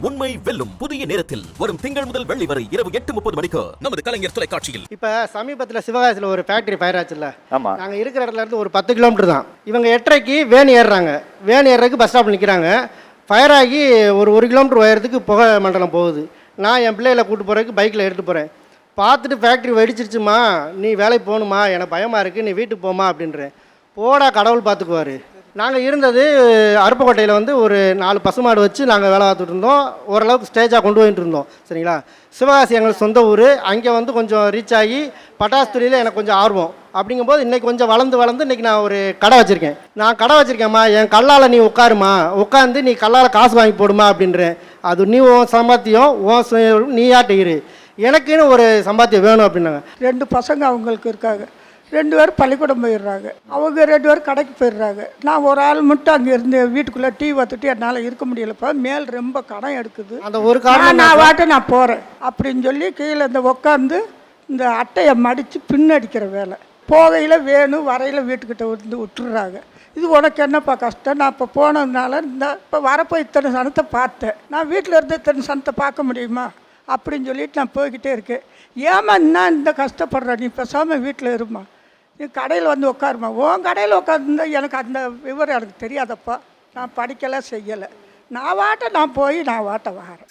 உண்மை வெல்லும் புதிய நேரத்தில் வரும் திங்கள் முதல் வெள்ளி வரை இரவு 8:30 மணிக்கு நமது கலைஞர் தொலைக்காட்சியில். இப்போ சமீபத்தில் சிவகாசியில் ஒரு ஃபேக்ட்ரி ஃபயர் ஆச்சுல்ல. ஆமாம். நாங்கள் இருக்கிற இடத்துல இருந்து ஒரு 10 கிலோமீட்டர் தான். இவங்க 8:30க்கு வேன் ஏறுறாங்க. வேன் ஏறுறதுக்கு பஸ் ஸ்டாப்பில் நிற்கிறாங்க. ஃபயர் ஆகி ஒரு 1 கிலோமீட்டர் உயரத்துக்கு புகை மண்டலம் போகுது. நான் என் பிள்ளைகளை கூப்பிட்டு போகிறதுக்கு பைக்கில் எடுத்துகிட்டு போகிறேன். பார்த்துட்டு ஃபேக்ட்ரி வெடிச்சிருச்சுமா, நீ வேலைக்கு போகணுமா, எனக்கு பயமாக இருக்குது, நீ வீட்டுக்கு போமா அப்படின்றேன். போடா கடவுள் பார்த்துக்குவார். நாங்கள் இருந்தது அருப்புக்கோட்டையில் வந்து ஒரு 4 பசுமாடு வச்சு நாங்கள் வேலை பார்த்துட்டு இருந்தோம். ஓரளவுக்கு ஸ்டேஜாக கொண்டு போயிட்டு இருந்தோம். சரிங்களா. சிவகாசி எங்களுக்கு சொந்த ஊர். அங்கே வந்து கொஞ்சம் ரீச் ஆகி பட்டாசு தொழிலில் எனக்கு கொஞ்சம் ஆர்வம். அப்படிங்கும்போது இன்றைக்கி கொஞ்சம் வளர்ந்து இன்றைக்கி நான் ஒரு கடை வச்சுருக்கேன். நான் கடை வச்சுருக்கேம்மா, என் கல்லால் நீ உட்காருமா, உட்காந்து நீ கல்லால் காசு வாங்கி போடுமா அப்படின்றேன். அது நீ உன் சம்பாத்தியம் நீயாட்ட இரு, எனக்குன்னு ஒரு சம்பாத்தியம் வேணும் அப்படின்னாங்க. 2 பசங்க அவங்களுக்கு இருக்காங்க. 2 பேர் பள்ளிக்கூடம் போயிடுறாங்க. அவங்க 2 பேர் கடைக்கு போயிடுறாங்க. நான் ஒரு ஆள் மட்டும் அங்கே இருந்து வீட்டுக்குள்ளே டீ பார்த்துட்டு என்னால் இருக்க முடியலப்பா, மேல் ரொம்ப கடன் எடுக்குது. அந்த ஒரு காரணம் நான் வாட்ட நான் போகிறேன் அப்படின்னு சொல்லி கீழே இந்த உட்காந்து இந்த அட்டையை மடித்து பின்னடிக்கிற வேலை. போகையில் வேணும், வரையில் வீட்டுக்கிட்ட வந்து விட்டுறாங்க. இது உனக்கு என்னப்பா கஷ்டம்? நான் இப்போ போனதுனால இப்போ வரப்போ இத்தனை சனத்தை பார்த்தேன், நான் வீட்டில் இருந்து இத்தனை சனத்தை பார்க்க முடியுமா அப்படின்னு சொல்லிட்டு நான் போய்கிட்டே இருக்கேன். ஏமா என்ன இந்த கஷ்டப்படுற, நீ பேசாமல் வீட்டில் இருமா, நீ கடையில் வந்து உட்காருமா. உன் கடையில் உட்காந்துருந்தா எனக்கு அந்த விவரம் எனக்கு தெரியாதப்பா, நான் படிக்கலை செய்யலை. நான் வாட்ட நான் போய் நான் வாட்ட வரேன்.